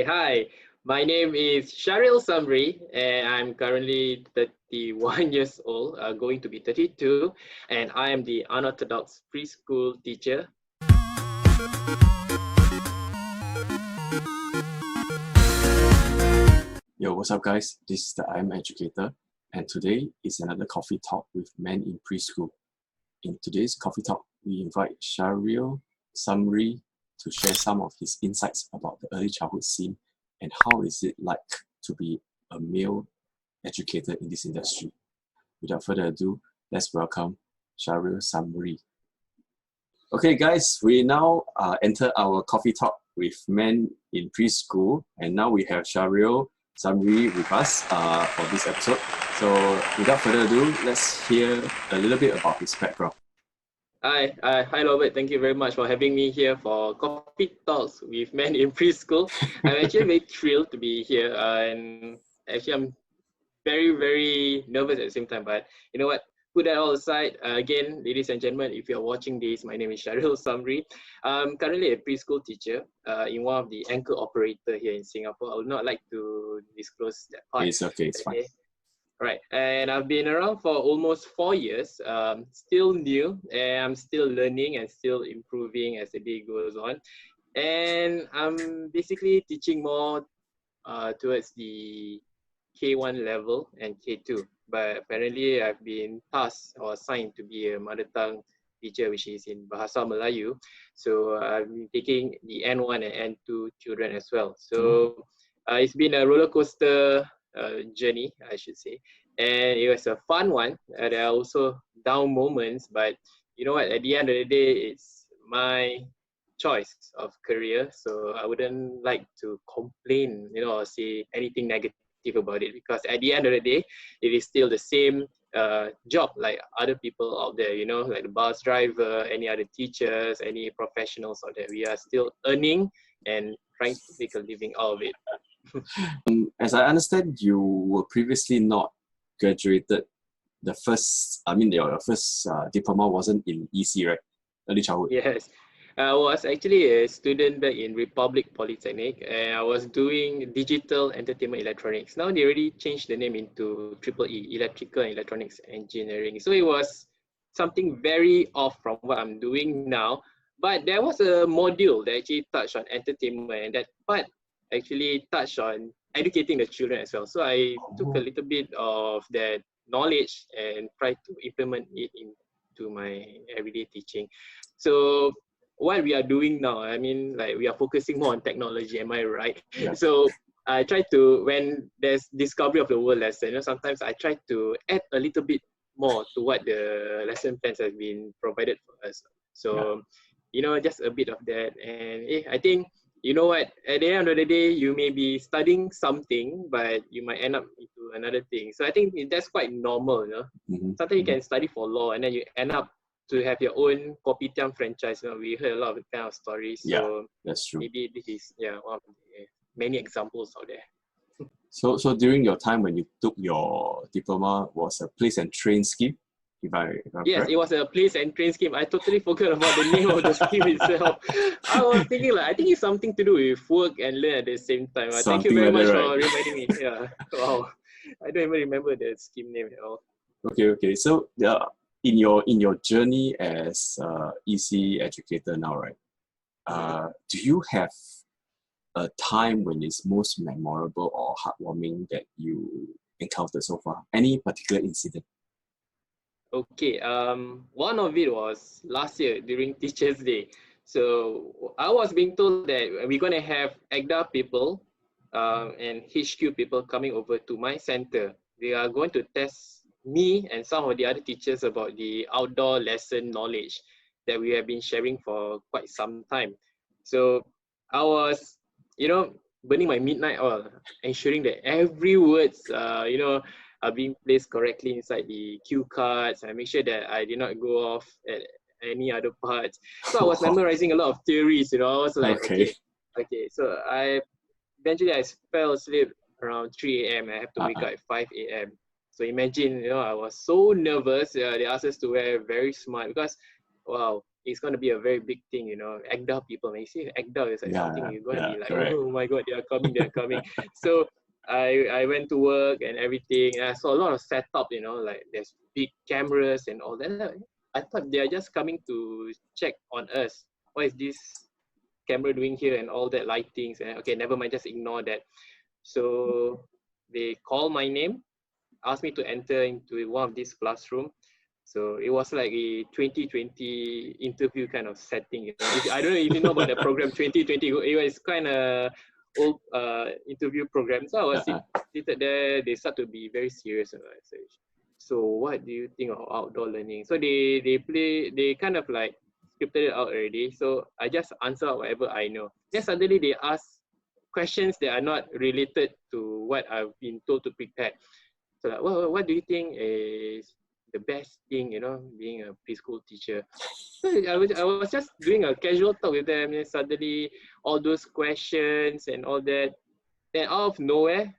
Hi, my name is Sharil Samri, and I'm currently 31 years old, going to be 32, and I am the unorthodox preschool teacher. Yo, what's up, guys? This is the I'm Educator, and today is another coffee talk with men in preschool. In today's coffee talk, we invite Sharil Samri to share some of his insights about the early childhood scene and how is it like to be a male educator in this industry. Without further ado, let's welcome Sharil Samri. Okay, guys, we now enter our coffee talk with men in preschool, and now we have Sharil Samri with us for this episode. So, without further ado, let's hear a little bit about his background. Hi, Robert. Thank you very much for having me here for Coffee Talks with Men in Preschool. I'm actually very thrilled to be here, and actually, I'm very nervous at the same time. But you know what? Put that all aside. Again, ladies and gentlemen, if you're watching this, my name is Sharil Samri. I'm currently a preschool teacher in one of the anchor operator here in Singapore. I would not like to disclose that part. It's okay, it's fine. Right, and I've been around for almost 4 years, still new, and I'm still learning and still improving as the day goes on. And I'm basically teaching more towards the K1 level and K2. But apparently I've been tasked or assigned to be a mother tongue teacher, which is in Bahasa Melayu. So I've been taking the N1 and N2 children as well. So it's been a roller coaster journey, I should say. And it was a fun one. There are also down moments, but you know what? At the end of the day, it's my choice of career. So I wouldn't like to complain, or say anything negative about it, because at the end of the day, it is still the same job like other people out there, like the bus driver, any other teachers, any professionals out there. We are still earning and trying to make a living out of it. As I understand, you were previously not graduated. Your first diploma wasn't in EC, right? Early childhood. Yes. I was actually a student back in Republic Polytechnic, and I was doing digital entertainment electronics. Now they already changed the name into EEE, Electrical and Electronics Engineering. So it was something very off from what I'm doing now. But there was a module that actually touched on entertainment, and that part actually touched on educating the children as well. So I took a little bit of that knowledge and tried to implement it into my everyday teaching. So what we are doing now, I mean, like we are focusing more on technology, am I right? Yeah. So I try to, when there's discovery of the world lesson, sometimes I try to add a little bit more to what the lesson plans have been provided for us. So, just a bit of that. And I think, you know what, at the end of the day, you may be studying something, but you might end up into another thing. So I think that's quite normal, Sometimes you can study for law and then you end up to have your own kopitiam franchise. We heard a lot of kind of stories. So yeah, that's true. Maybe this is one of the many examples out there. So during your time when you took your diploma, was a place and train scheme? If I'm yes, correct? It was a place and train scheme. I totally forgot about the name of the scheme itself. I was thinking I think it's something to do with work and learn at the same time. Thank you very much for reminding me. Yeah. Wow. I don't even remember the scheme name at all. Okay. So in your journey as EC educator now, right? Do you have a time when it's most memorable or heartwarming that you encountered so far? Any particular incident? Okay, one of it was last year during Teachers' Day. So I was being told that we're going to have AGDA people and HQ people coming over to my center. They are going to test me and some of the other teachers about the outdoor lesson knowledge that we have been sharing for quite some time. So I was, burning my midnight oil, ensuring that every words, are being placed correctly inside the cue cards, and make sure that I did not go off at any other parts. So I was memorizing a lot of theories, I was like, okay. So eventually I fell asleep around 3 a.m. I have to wake up at 5 a.m. So imagine, I was so nervous. They asked us to wear very smart because, wow, it's going to be a very big thing, you know. Agda people, when you see Agda, it's like something you're going to be like, correct. oh my God, they're coming. So I went to work and everything. And I saw a lot of setup, you know, like there's big cameras and all that. I thought they're just coming to check on us. What is this camera doing here and all that lightings? And okay, never mind, just ignore that. So they call my name, asked me to enter into one of these classroom. So it was like a 2020 interview kind of setting. You know? I don't know if you know about the program 2020. It was kind of old interview program. So I was seated there. They start to be very serious. And I said, so what do you think of outdoor learning? So they kind of like scripted it out already. So I just answer whatever I know. Then suddenly they ask questions that are not related to what I've been told to prepare. So like, well, what do you think is the best thing, you know, being a preschool teacher? So I was just doing a casual talk with them, and suddenly all those questions and all that. Then out of nowhere,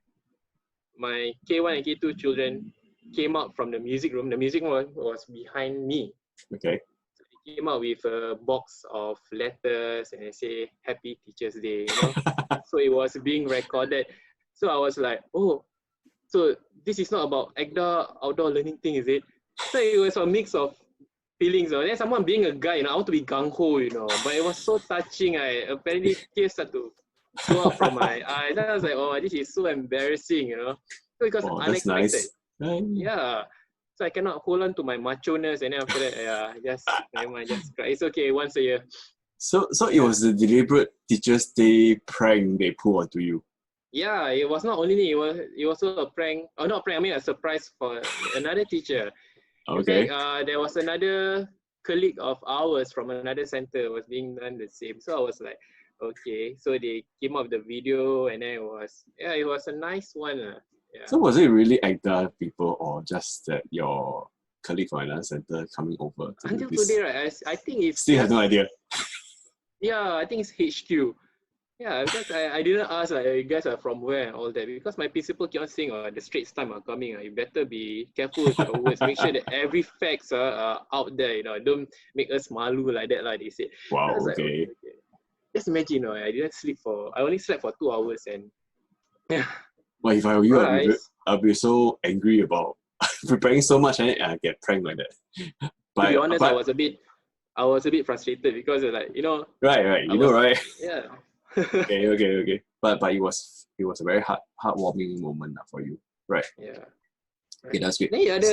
my K1 and K2 children came out from the music room. The music room was behind me. Okay. So they came out with a box of letters and they say Happy Teachers Day, you know. So it was being recorded. So I was like, oh, so this is not about outdoor learning thing, is it? So it was a mix of feelings. And then someone being a guy, you know, I want to be gung-ho, you know, but it was so touching. Apparently tears started to flow out from my eyes. And I was like, oh, this is so embarrassing, you know, because unexpected. Nice. Yeah. So I cannot hold on to my macho-ness, and then after that, just never mind, just cry. It's okay, once a year. So it was a deliberate Teachers' Day prank they pulled onto you. Yeah, it was not only me. It was also a prank, or not a prank. I mean a surprise for another teacher. Okay. In fact, there was another colleague of ours from another center was being done the same. So I was like, okay. So they came up with the video, and then it was a nice one. Yeah. So was it really Agda people, or just that your colleague from another center coming over to Until this? today, right? I think it's still have no idea. Yeah, I think it's HQ. Yeah, because I didn't ask like, you guys are from where and all that, because my principal kept on saying, the Straits Times are coming. You better be careful with your words. Make sure that every facts are out there. You know, don't make us malu like that. Like they said. Wow. I was Okay. like, okay. Just imagine, you know, I only slept for 2 hours, and yeah. Well, if I were you, I'd be so angry about preparing so much and I get pranked like that. But, to be honest, I was a bit frustrated because like, you know. Right. Right. Yeah. Okay. But it was a very heartwarming moment for you, right? Yeah. Okay, that's good. Then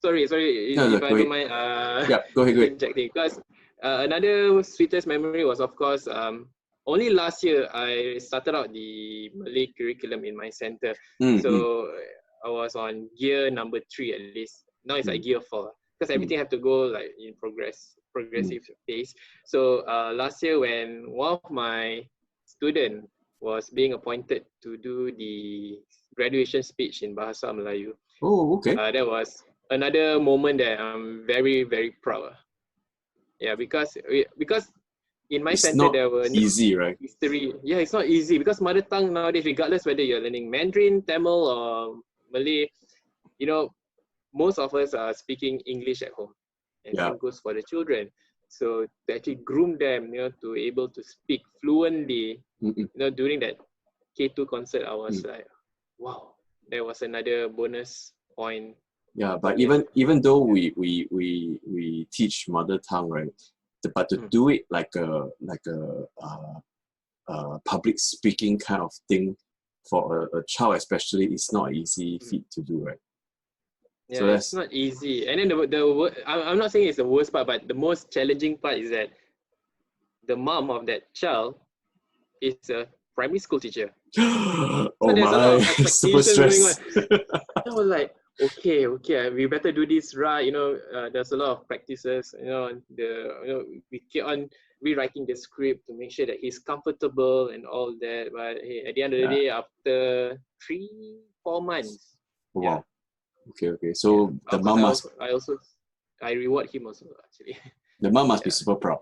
Sorry. No, if I don't mind. Yeah, go ahead. Injecting, because another sweetest memory was, of course, only last year I started out the Malay curriculum in my center. So I was on gear number 3 at least. Now it's like gear 4 because everything have to go like in progressive pace. So last year when one of my student was being appointed to do the graduation speech in Bahasa Melayu. Oh, okay. That was another moment that I'm very, very proud. Yeah, because in my center there were easy, right? History. Yeah, it's not easy because mother tongue nowadays, regardless whether you're learning Mandarin, Tamil, or Malay, you know, most of us are speaking English at home, and same goes for the children. So to actually groom them, you know, to able to speak fluently, you know, during that K2 concert, I was like, wow, there was another bonus point. Yeah, but even though we teach mother tongue, right? But to do it like a public speaking kind of thing for a child especially, it's not an easy feat to do, right? Yeah, so it's not easy. And then I'm not saying it's the worst part, but the most challenging part is that the mom of that child is a primary school teacher. Oh so there's a lot of expectations going on. I was like, okay, we better do this right. You know, there's a lot of practices. You know, we keep on rewriting the script to make sure that he's comfortable and all that. But hey, at the end of the day, after 3-4 months, wow. Okay. So the mom must. I reward him also actually. The mom must be super proud.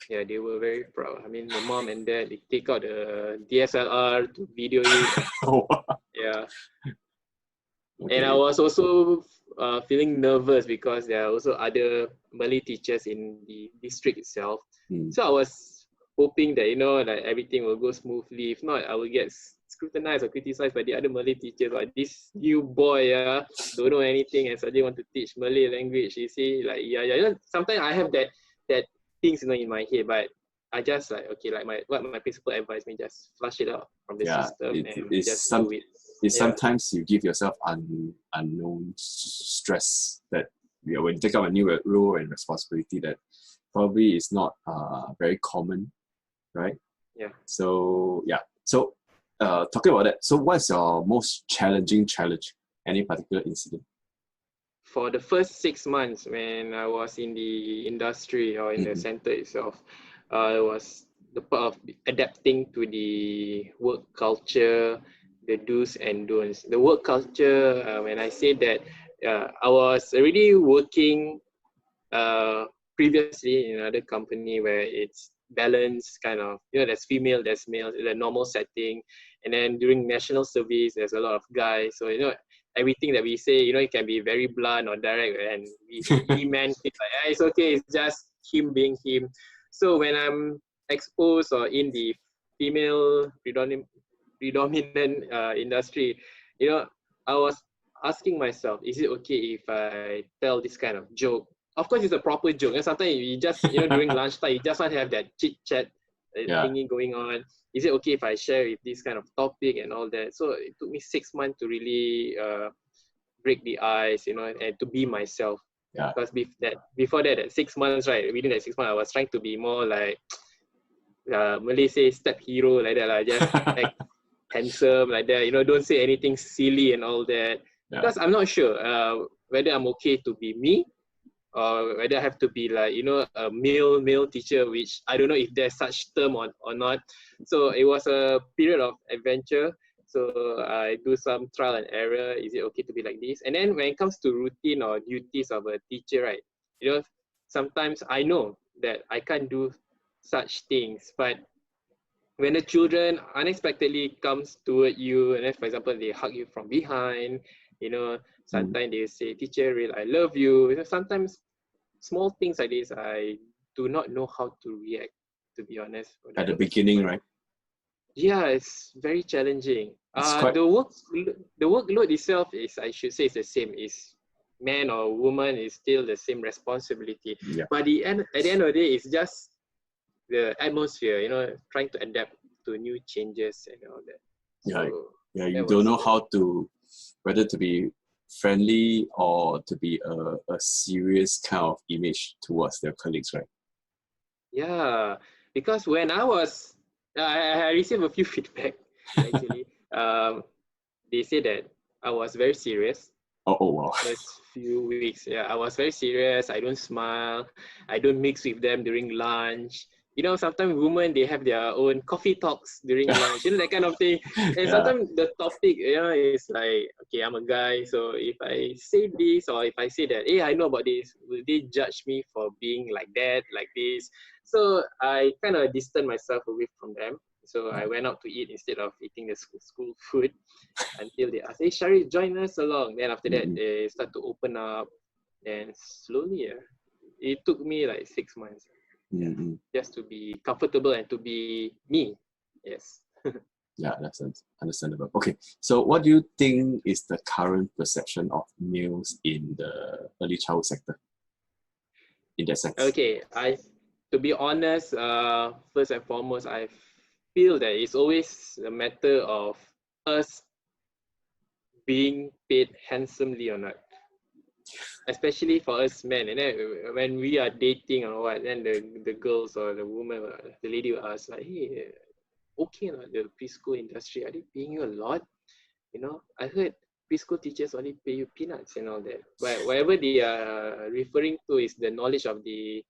Yeah, they were very proud. I mean, the mom and dad, they take out the DSLR to video it. Yeah. Okay. And I was also feeling nervous because there are also other Malay teachers in the district itself. So I was hoping that, you know, like everything will go smoothly. If not, I will get scrutinized or criticized by the other Malay teachers. Like, this new boy, don't know anything and suddenly want to teach Malay language. You see, like, yeah. You know, sometimes I have that things, you know, in my head, but I just like, okay, like what my principal advised me, just flush it out from the system and just do it. Sometimes you give yourself unknown stress that, you know, when you take up a new role and responsibility that probably is not very common, right? Yeah. So talking about that, so what's your most challenging challenge? Any particular incident? For the first 6 months when I was in the industry or in the center itself, it was the part of adapting to the work culture, the do's and don'ts. The work culture, when I say that, I was already working previously in another company where it's balanced, kind of, you know, there's female, there's male, in a normal setting. And then during national service, there's a lot of guys. So, you know, everything that we say, you know, it can be very blunt or direct, and we meant it like, it's okay, it's just him being him. So when I'm exposed or in the female predominant industry, you know, I was asking myself, is it okay if I tell this kind of joke? Of course, it's a proper joke. And sometimes you just, you know, during lunchtime, you just want to have that chit chat thingy going on. Is it okay if I share with this kind of topic and all that? So it took me 6 months to really break the ice, you know, and to be myself. Because before that, 6 months, right, within that 6 months, I was trying to be more like, Malay say step hero, like that, like, just act handsome, like that, you know, don't say anything silly and all that. Because I'm not sure whether I'm okay to be me, or whether I have to be like, you know, a male teacher, which I don't know if there's such term or not. So it was a period of adventure. So I do some trial and error. Is it okay to be like this? And then when it comes to routine or duties of a teacher, right, you know, sometimes I know that I can't do such things, but when the children unexpectedly comes toward you, and then, for example, they hug you from behind, you know, sometimes they say, "Teacher, real, I love you." You know, sometimes small things like this, I do not know how to react, to be honest. At the beginning, right? Yeah, it's very challenging. Quite... the workload itself is, I should say, is the same. Is man or woman is still the same responsibility. But at the end of the day, it's just the atmosphere, you know, trying to adapt to new changes and all that. So, you don't know how to, whether to be friendly or to be a serious kind of image towards their colleagues, right? Yeah, because when I was, I received a few feedback, actually. They said that I was very serious. Oh wow. First few weeks, I was very serious. I don't smile. I don't mix with them during lunch. You know, sometimes women, they have their own coffee talks during lunch, you know, that kind of thing. And sometimes the topic, you know, is like, okay, I'm a guy, so if I say this, or if I say that, hey, I know about this, will they judge me for being like that, like this? So I kind of distanced myself away from them. So I went out to eat instead of eating the school food, until they asked, hey, Shari, join us along. Then after that, they start to open up, and slowly, it took me like 6 months. Just to be comfortable and to be me. Yes. Yeah, that's understandable. Okay, so what do you think is the current perception of males in the early childhood sector, in that sense? Okay, to be honest, first and foremost, I feel that it's always a matter of us being paid handsomely or not. Especially for us men, and then when we are dating or what, then the girls or the woman, the lady will ask like, hey, okay, the preschool industry, are they paying you a lot? You know, I heard preschool teachers only pay you peanuts and all that. But whatever they are referring to is the knowledge of the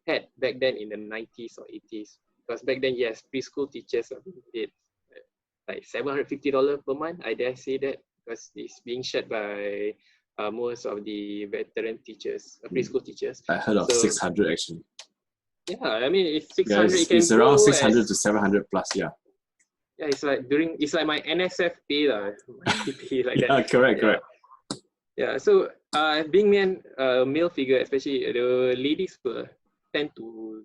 head back then in the 90s or 80s. Because back then, yes, preschool teachers are being paid like $750 per month. I dare say that, because it's being shared by most of the veteran teachers, preschool teachers. I heard of 600 actually. Yeah, I mean, it's 600. It's around 600 to 700 plus. Yeah. Yeah, it's like my NSF pay lah, like that. Correct. Yeah, so Being a male figure, especially the ladies will tend to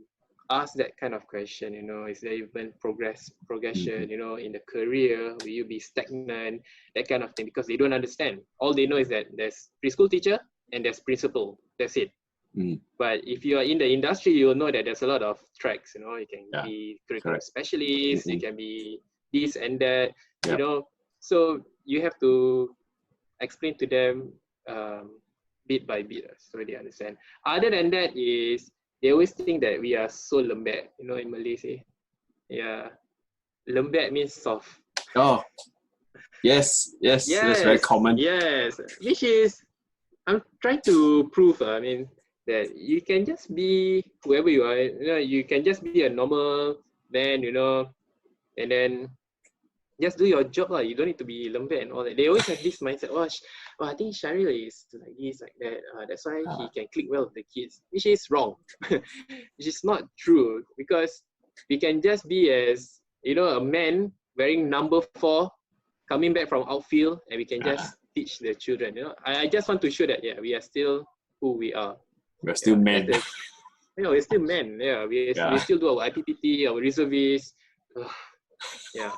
ask that kind of question, you know, is there even progression, you know, in the career? Will you be stagnant? That kind of thing, because they don't understand. All they know is that there's preschool teacher and there's principal. That's it. But if you are in the industry, you'll know that there's a lot of tracks, you know, you can be curriculum specialist, you can be this and that, you know, so you have to explain to them bit by bit so they understand. Other than that is, they always think that we are so lembek, you know, in Malay say. Yeah. Lembek means soft. Oh, yes, that's very common. Yes, which is, I'm trying to prove, I mean, that you can just be whoever you are, you know, you can just be a normal man, you know, and then just do your job. You don't need to be lembek and all that. They always have this mindset, I think Shahril is like this, like that. That's why he can click well with the kids, which is wrong. Which is not true, because we can just be as, you know, a man wearing number 4, coming back from outfield, and we can just teach the children. You know, I just want to show that, yeah, we are still who we are. We're still men. Yeah, we're still men. Yeah, we still do our IPPT, our reservists. Yeah.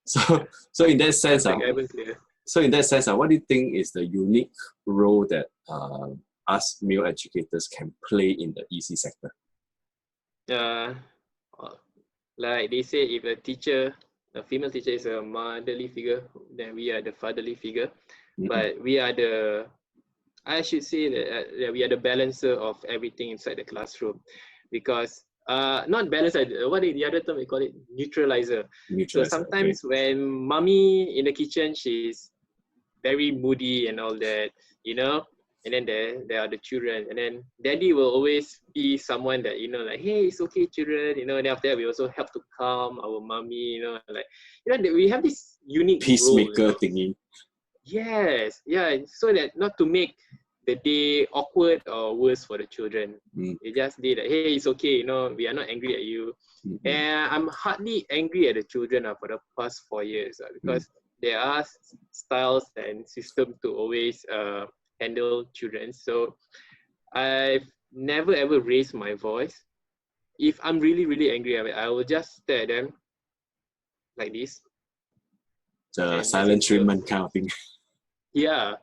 So in that sense, what do you think is the unique role that us male educators can play in the EC sector? Like they say, if a female teacher is a motherly figure, then we are the fatherly figure. But we are I should say that we are the balancer of everything inside the classroom, because not balancer, what is the other term we call it? Neutralizer. So sometimes when mommy in the kitchen, she's very moody and all that, you know, and then there are the children, and then daddy will always be someone that, you know, like, hey, it's okay, children, you know, and after that we also help to calm our mommy, you know, like, you know, we have this unique peacemaker role, thingy. Yes, yeah, so that not to make the day awkward or worse for the children. They just did like, hey, it's okay, you know, we are not angry at you. And I'm hardly angry at the children for the past 4 years, because there are styles and systems to always handle children. So I've never ever raised my voice. If I'm really, really angry, I will just stare at them like this. The silent treatment kind of thing. Yeah.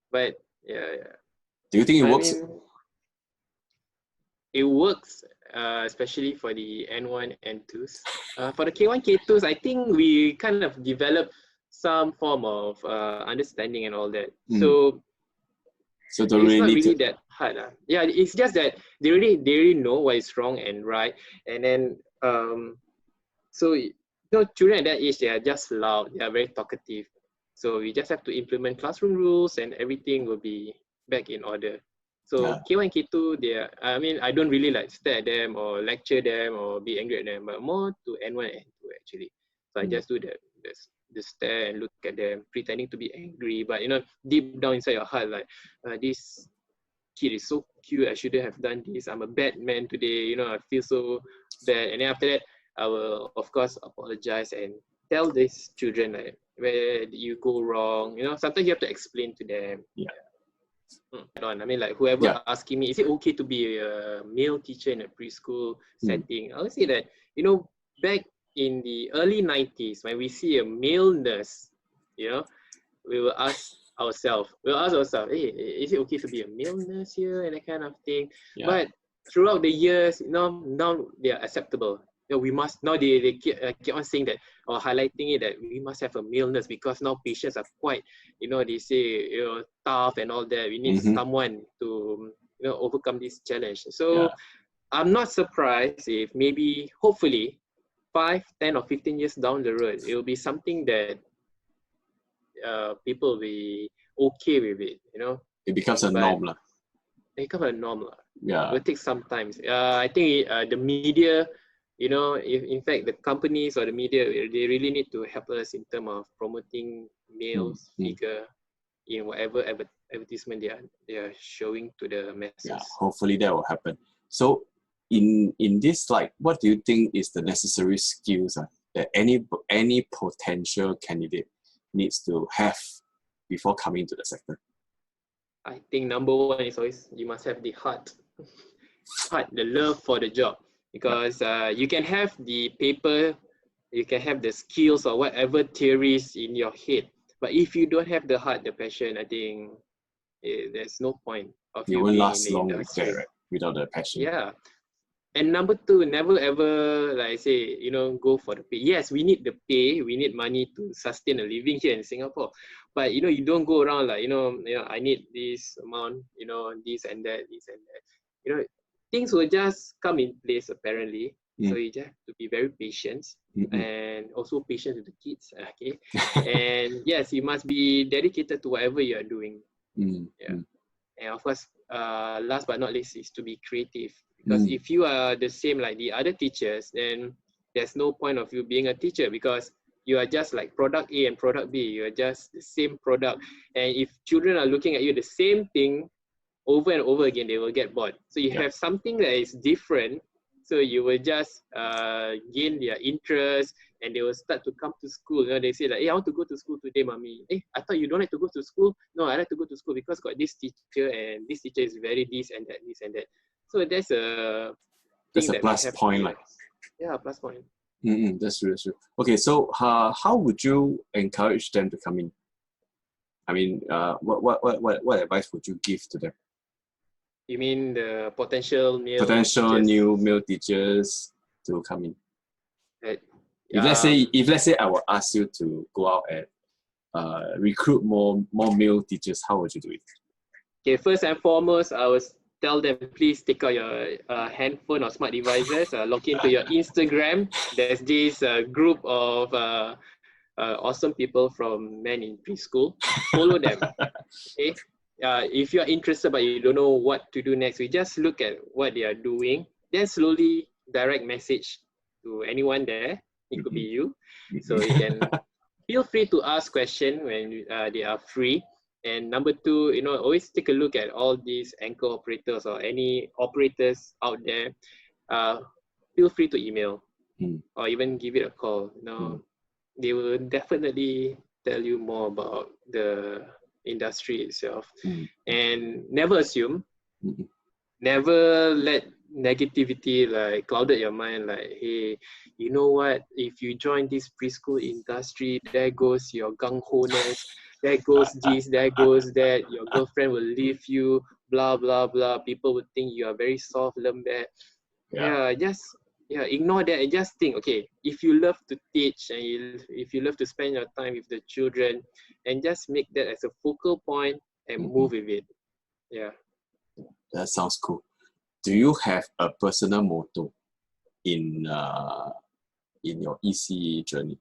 But yeah. Do you think it works? It works, especially for the N1, N2s. For the K1, K2s, I think we kind of developed some form of understanding and all that. So it's not really that hard. Yeah, it's just that they really know what is wrong and right. And then, so, you know, children at that age, they are just loud. They are very talkative. So we just have to implement classroom rules and everything will be back in order. So K1, K2, I mean, I don't really like stare at them or lecture them or be angry at them, but more to N1 and N2 actually. So I just do the stare and look at them, pretending to be angry, but, you know, deep down inside your heart, like, this kid is so cute, I shouldn't have done this, I'm a bad man today, you know, I feel so bad. And then after that, I will, of course, apologize and tell these children, like, where did you go wrong? You know, sometimes you have to explain to them. I mean, like, whoever asking me, is it okay to be a male teacher in a preschool setting? I would say that, you know, back in the early 90s, when we see a male nurse, you know, we will ask ourselves, hey, is it okay to be a male nurse here, and that kind of thing. But throughout the years, you know, now they are acceptable. You know, we must, now they keep on saying that, or highlighting it, that we must have a male nurse, because now patients are quite, you know, they say, you know, tough and all that. We need someone to, you know, overcome this challenge. So I'm not surprised if maybe, hopefully, 5, 10 or 15 years down the road, it will be something that people will be okay with it, you know. It becomes a norm. It becomes a norm. Yeah. It will take some time. I think the media, you know, in fact, the companies or the media, they really need to help us in terms of promoting male figure in whatever advertisement they are showing to the masses. Yeah, hopefully that will happen. So in this slide, what do you think is the necessary skills that any potential candidate needs to have before coming to the sector? I think number one is always you must have the heart, the love for the job, because you can have the paper, you can have the skills or whatever theories in your head, but if you don't have the heart, the passion, I think there's no point of You you won't being last in the long with industry. that, right? Without the passion. Yeah. And number two, never ever, like I say, go for the pay. Yes, we need the pay, we need money to sustain a living here in Singapore. But you don't go around like, I need this amount, this and that, this and that. Things will just come in place apparently. So you just have to be very patient and also patient with the kids. Okay. And yes, you must be dedicated to whatever you are doing. Yeah. And of course, last but not least is to be creative. Because if you are the same like the other teachers, then there's no point of you being a teacher, because you are just like product A and product B. You are just the same product. And if children are looking at you the same thing over and over again, they will get bored. So you have something that is different. So you will just gain their interest, and they will start to come to school. They say like, hey, I want to go to school today, mommy. Hey, I thought you don't like to go to school. No, I like to go to school because got this teacher, and this teacher is very this and that, this and that. So that's a plus point, like. Yeah, plus point. That's true. That's true. Okay, so how would you encourage them to come in? I mean, what advice would you give to them? You mean the potential new male teachers to come in? If let's say I will ask you to go out and recruit more male teachers, how would you do it? Okay, first and foremost, I would tell them, please take out your handphone or smart devices, log into your Instagram. There's this group of awesome people from Men in Preschool. Follow them. Okay. If you're interested but you don't know what to do next, we just look at what they are doing, then slowly direct message to anyone there. It could be you. So you can feel free to ask questions when they are free. And number two, always take a look at all these anchor operators or any operators out there. Feel free to email or even give it a call. They will definitely tell you more about the industry itself. And never assume. Never let negativity like clouded your mind, like, hey, you know what, if you join this preschool industry, there goes your gung-ho-ness, there goes this, there goes that, your girlfriend will leave you, blah blah blah, people would think you are very soft, lembek. Ignore that and just think, okay, if you love to teach and if you love to spend your time with the children, and just make that as a focal point and move with it. That sounds cool. Do you have a personal motto in your EC journey?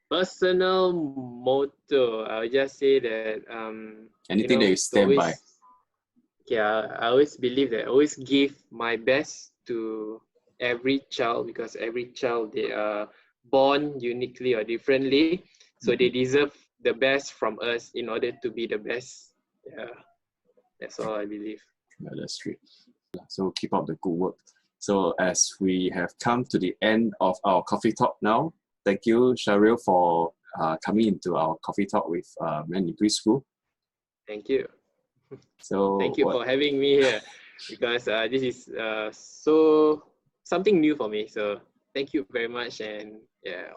Personal motto, I would just say that anything that you stand by. Yeah, I always believe that I always give my best to every child, because every child, they are born uniquely or differently, so they deserve the best from us in order to be the best. Yeah, that's all I believe. Yeah, that's great. So keep up the good work. So as we have come to the end of our coffee talk now, thank you, Shahril, for coming into our coffee talk with Men in Preschool. Thank you. So thank you for having me here, because this is so something new for me. So thank you very much, and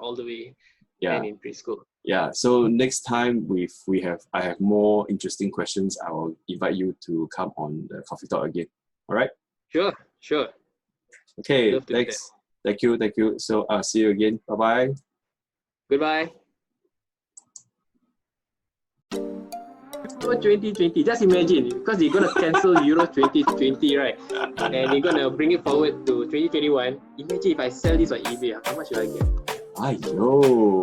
all the way Men in Preschool. Yeah, so next time I have more interesting questions, I will invite you to come on the coffee talk again. All right? Sure. Okay, thanks. Thank you. So I'll see you again. Bye-bye. Goodbye. Euro 2020, just imagine, because they're going to cancel Euro 2020, right? And they're going to bring it forward to 2021. Imagine if I sell this on eBay, how much will I get? I know.